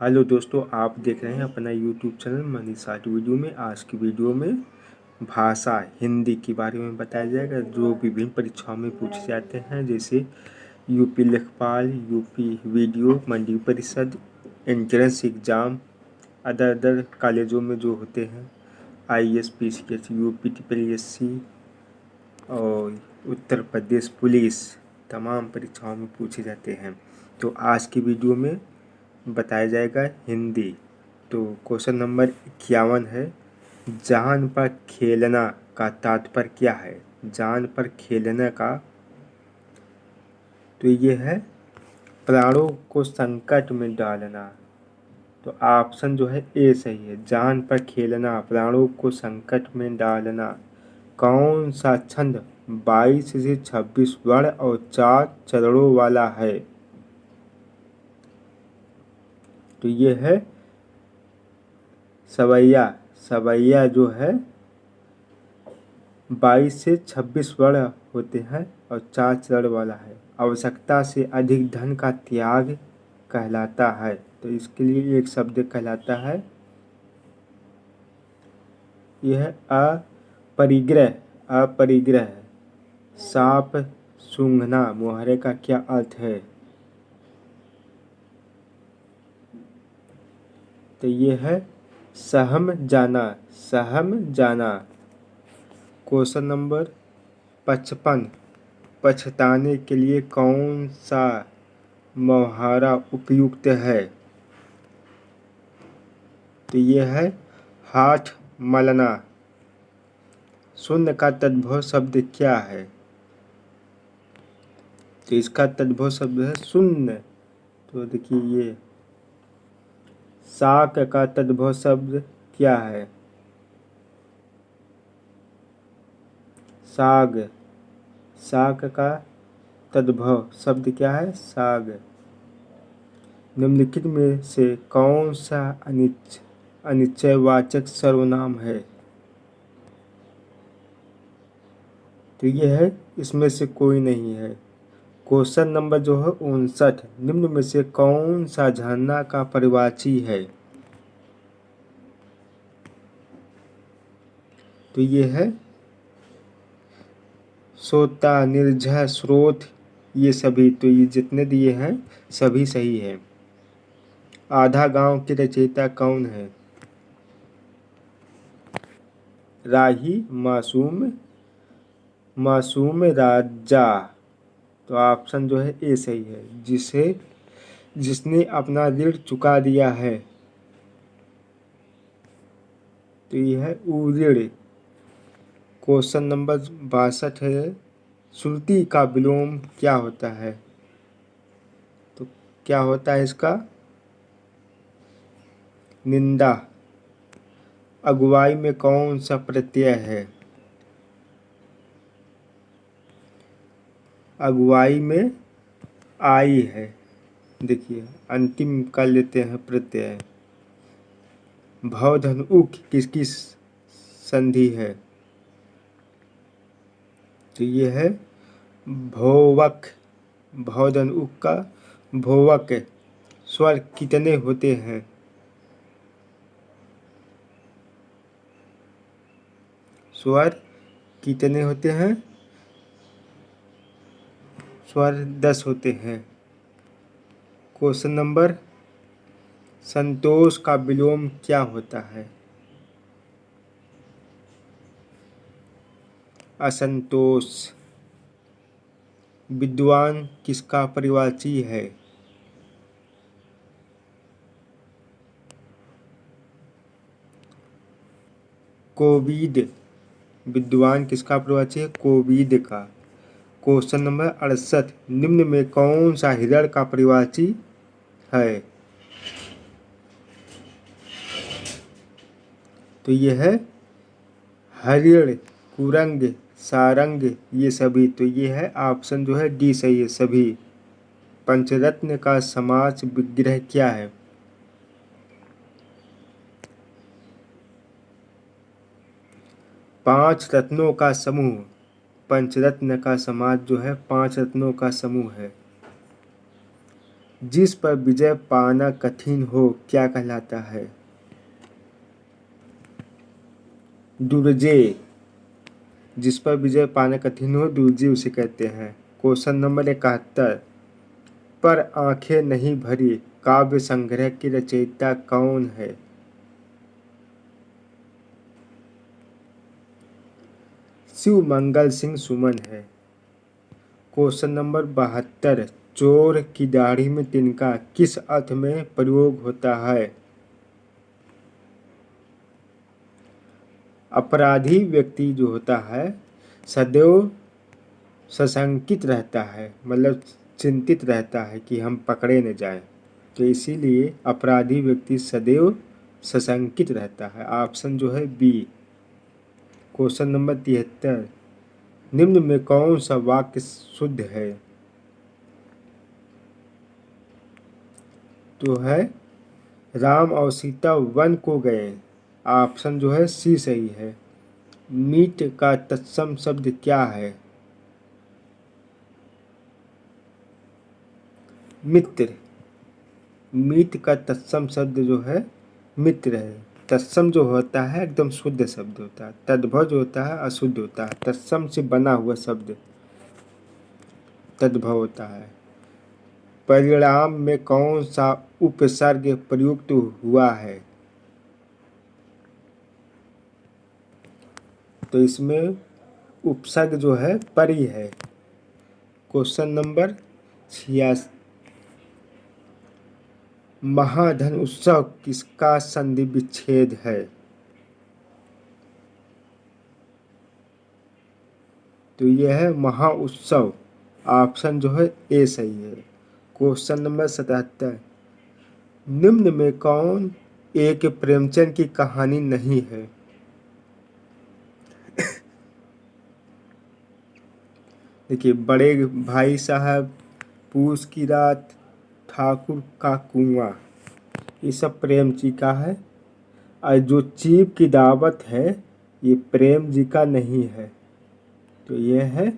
Hello दोस्तों, आप देख रहे हैं अपना YouTube channel money short video में। आज की वीडियो में भाषा हिंदी के बारे में बताया जाएगा, जो विभिन्न परीक्षाओं में पूछे जाते हैं, जैसे यूपी लेखपाल, यूपी वीडियो, मंडी परिषद, एंट्रेंस एग्ज़ाम, अदर कॉलेजों में जो होते हैं, IAS, PCS, UPTPSC और उत्तर प्रदेश पुलिस, तमाम परीक्षाओं में पूछे जाते हैं। तो आज की वीडियो में बताया जाएगा हिंदी। तो क्वेश्चन नंबर 51 है, जान पर खेलना का तात्पर्य क्या है? जान पर खेलने का तो ये है प्राणों को संकट में डालना। तो ऑप्शन जो है ए सही है, जान पर खेलना, प्राणों को संकट में डालना। कौन सा छंद 22 से 26 वर्ण और 4 चरणों वाला है? तो ये है सवैया। सवैया जो है 22 से 26 वर्ण होते हैं और 4 चरण वाला है। आवश्यकता से अधिक धन का त्याग कहलाता है। तो इसके लिए एक शब्द कहलाता है, यह है अपरिग्रह। अपरिग्रह। सांप सूंघना मुहावरे का क्या अर्थ है? तो ये है सहम जाना। सहम जाना। क्वेश्चन नंबर 55, पछताने के लिए कौन सा मुहावरा उपयुक्त है? तो ये है हाथ मलना। शून्य का तद्भव शब्द क्या है? तो इसका तद्भव शब्द है शून्य। तो देखिए, ये शाक का तद्भव शब्द क्या है? साग। साग का तद्भव शब्द क्या है? साग। निम्नलिखित में से कौन सा अनिश्चयवाचक सर्वनाम है? तो ये है इसमें से कोई नहीं है। क्वेश्चन नंबर जो है 59, निम्न में से कौन सा झरना का परिवाची है? तो ये है सोता, निर्झर, स्रोत, ये सभी। तो ये जितने दिए हैं सभी सही है। आधा गांव के रचयिता कौन है? राही मासूम। मासूम राजा। तो ऑप्शन जो है ए सही है, जिसने अपना ऋण चुका दिया है। तो यह है उऋण। क्वेश्चन नंबर 62 है, श्रुति का विलोम क्या होता है? तो क्या होता है इसका? निंदा। अगुवाई में कौन सा प्रत्यय है? अगुवाई में आई है। देखिए, अंतिम कर लेते हैं प्रत्यय। भव धन उक किसकी संधि है? तो ये है भोवक। भव धन उक का भोवक। स्वर कितने होते हैं? स्वर कितने होते हैं? स्वर 10 होते हैं। क्वेश्चन नंबर, संतोष का विलोम क्या होता है? असंतोष। विद्वान किसका परिवाची है? कोविद। विद्वान किसका परिवाची है? कोविद का। क्वेश्चन नंबर 68, निम्न में कौन सा हिरण का परिवाची है? तो ये है हरिण, कुरंग, सारंग, ये सभी। तो ये है ऑप्शन जो है डी सही है, सभी। पंचरत्न का समास विग्रह क्या है? पांच रत्नों का समूह। पंचरत्न का समास जो है 5 रत्नों का समूह है। जिस पर विजय पाना कठिन हो क्या कहलाता है? दुर्जय। जिस पर विजय पाना कठिन हो दुर्जय उसे कहते हैं। क्वेश्चन नंबर 71, पर आंखें नहीं भरी काव्य संग्रह की रचयिता कौन है? शिव मंगल सिंह सुमन है। क्वेश्चन नंबर 72, चोर की दाढ़ी में तिनका किस अर्थ में प्रयोग होता है? अपराधी व्यक्ति जो होता है सदैव सशंकित रहता है, मतलब चिंतित रहता है कि हम पकड़े न जाएं, तो इसीलिए अपराधी व्यक्ति सदैव सशंकित रहता है। ऑप्शन जो है बी। क्वेश्चन नंबर 73, निम्न में कौन सा वाक्य शुद्ध है? तो है राम और सीता वन को गए। ऑप्शन जो है सी सही है। मीट का तत्सम शब्द क्या है? मित्र। मीट का तत्सम शब्द जो है मित्र है। तत्सम जो होता है एकदम शुद्ध शब्द होता है, तद्भव जो होता है अशुद्ध होता है। तत्सम से बना हुआ शब्द तद्भव होता है। परिणाम में कौन सा उपसर्ग प्रयुक्त हुआ है? तो इसमें उपसर्ग जो है परि है। क्वेश्चन नंबर 86, महाधन उत्सव किसका संधि विच्छेद है? तो यह है महा उत्सव। ऑप्शन जो है ए सही है। क्वेश्चन नंबर 77, निम्न में कौन एक प्रेमचंद की कहानी नहीं है? देखिए, बड़े भाई साहब, पूस की रात, ठाकुर का कुआं, ये सब प्रेम जी का है। और जो चीप की दावत है ये प्रेम जी का नहीं है। तो ये है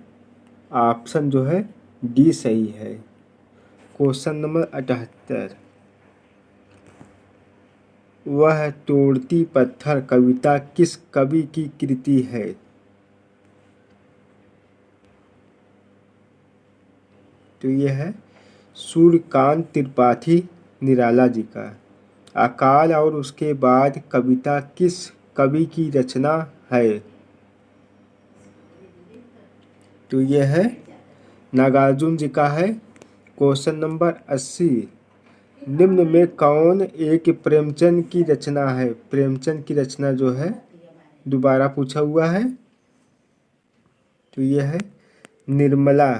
ऑप्शन जो है डी सही है। क्वेश्चन नंबर 78, वह तोड़ती पत्थर कविता किस कवि की कृति है? तो यह है सूर्यकांत त्रिपाठी निराला जी का। अकाल और उसके बाद कविता किस कवि की रचना है? तो यह है नागार्जुन जी का है। क्वेश्चन नंबर 80, निम्न में कौन एक प्रेमचंद की रचना है? प्रेमचंद की रचना जो है दोबारा पूछा हुआ है। तो यह है निर्मला।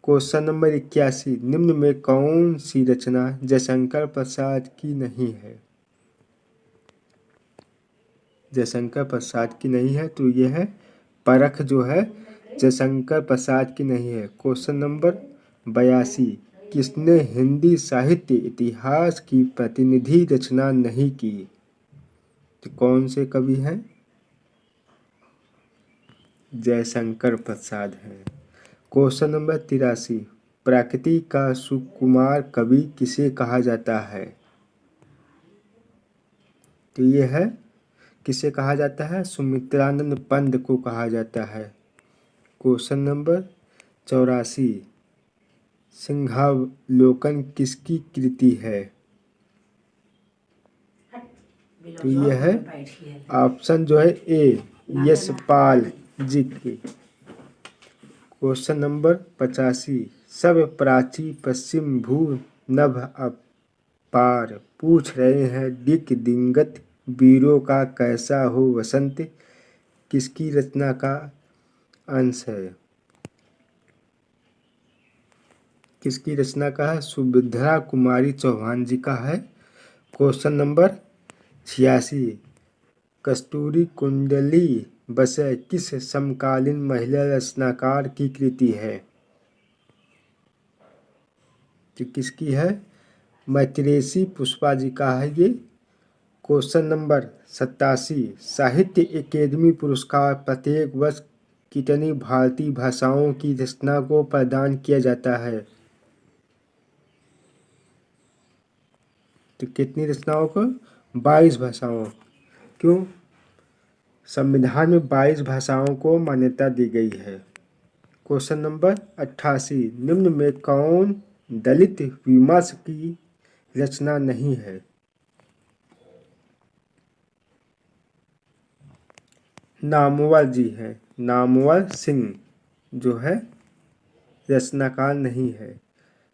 क्वेश्चन नंबर 81, निम्न में कौन सी रचना जयशंकर प्रसाद की नहीं है? जयशंकर प्रसाद की नहीं है, तो यह है परख जो है जयशंकर प्रसाद की नहीं है। क्वेश्चन नंबर 82, किसने हिंदी साहित्य इतिहास की प्रतिनिधि रचना नहीं की? तो कौन से कवि हैं? जयशंकर प्रसाद हैं। क्वेश्चन नंबर 83, प्रकृति का सुकुमार कवि किसे कहा जाता है? तो ये है किसे कहा जाता है? सुमित्रानंद पंत को कहा जाता है। क्वेश्चन नंबर 84, सिंहावलोकन किसकी कृति है? तो यह है ऑप्शन जो है ए यशपाल जी की। क्वेश्चन नंबर 85, सब प्राची पश्चिम भू नभ अपार पूछ रहे हैं दिक दिंगत वीरों का कैसा हो वसंत किसकी रचना का अंश है? किसकी रचना का है? सुभद्रा कुमारी चौहान जी का है। क्वेश्चन नंबर 86, कस्तूरी कुंडली बसे किस समकालीन महिला रचनाकार की कृति है? तो किसकी है? मैत्रेयी पुष्पा जी का है ये। क्वेश्चन नंबर 87, साहित्य अकेदमी पुरस्कार प्रत्येक वर्ष कितनी भारतीय भाषाओं की रचना को प्रदान किया जाता है? तो कितनी रचनाओं को? 22 भाषाओं। क्यों? संविधान में 22 भाषाओं को मान्यता दी गई है। क्वेश्चन नंबर 88, निम्न में कौन दलित विमर्श की रचना नहीं है? नामवर जी हैं। नामवर सिंह जो है रचनाकार नहीं है।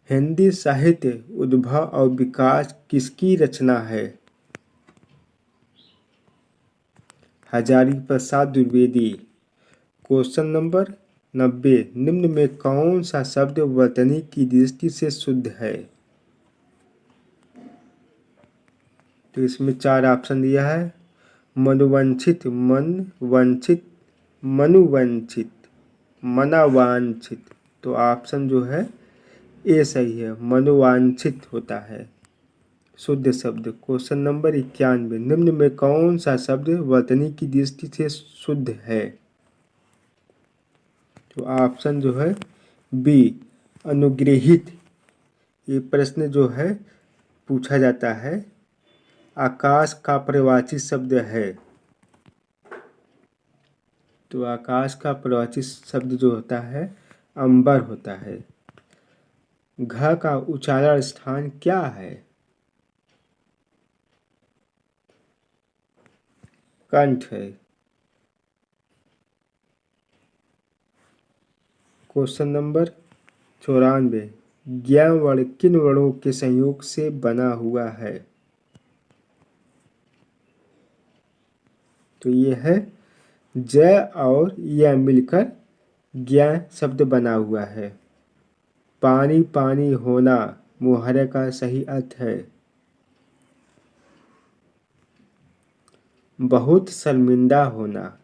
हिंदी साहित्य उद्भव और विकास किसकी रचना है? हजारी प्रसाद द्विवेदी। क्वेश्चन नंबर 90, निम्न में कौन सा शब्द वर्तनी की दृष्टि से शुद्ध है? तो इसमें 4 ऑप्शन दिया है। मनुवंचित, मनवंचित, मनुवंचित, मनावांछित। तो ऑप्शन जो है ए सही है, मनुवांछित होता है शुद्ध शब्द। क्वेश्चन नंबर 91, निम्न में कौन सा शब्द वर्तनी की दृष्टि से शुद्ध है? तो ऑप्शन जो है बी, अनुग्रहित। ये प्रश्न जो है पूछा जाता है। आकाश का प्रवाची शब्द है। तो आकाश का प्रवाची शब्द जो होता है अंबर होता है। घ का उच्चारण स्थान क्या है? कंठ है। क्वेश्चन नंबर 94, ज्ञ वर्ण किन वर्णों के संयोग से बना हुआ है? तो ये है ज और य मिलकर ज्ञ शब्द बना हुआ है। पानी पानी होना मुहावरे का सही अर्थ है। बहुत शर्मिंदा होना।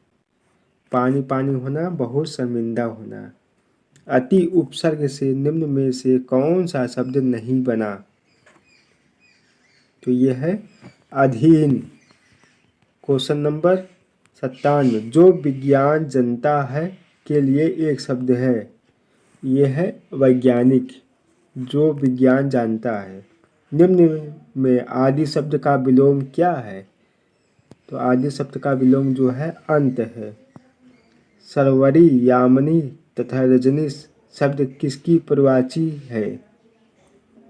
पानी पानी होना, बहुत शर्मिंदा होना। अति उपसर्ग से निम्न में से कौन सा शब्द नहीं बना? तो ये है अधीन। क्वेश्चन नंबर 97, जो विज्ञान जनता है के लिए एक शब्द है। ये है वैज्ञानिक, जो विज्ञान जानता है। निम्न में आदि शब्द का विलोम क्या है? तो आदि शब्द का विलोम जो है अंत है। सरवरी, यामिनी तथा रजनी शब्द किसकी प्रवाची है?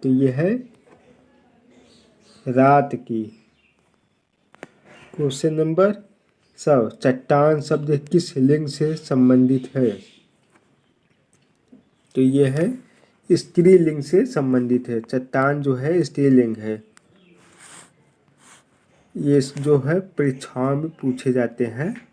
तो ये है रात की। क्वेश्चन नंबर 100, चट्टान शब्द किस लिंग से संबंधित है? तो ये है स्त्रीलिंग से संबंधित है। चट्टान जो है स्त्रीलिंग है। ये जो है परीक्षाओं में पूछे जाते हैं।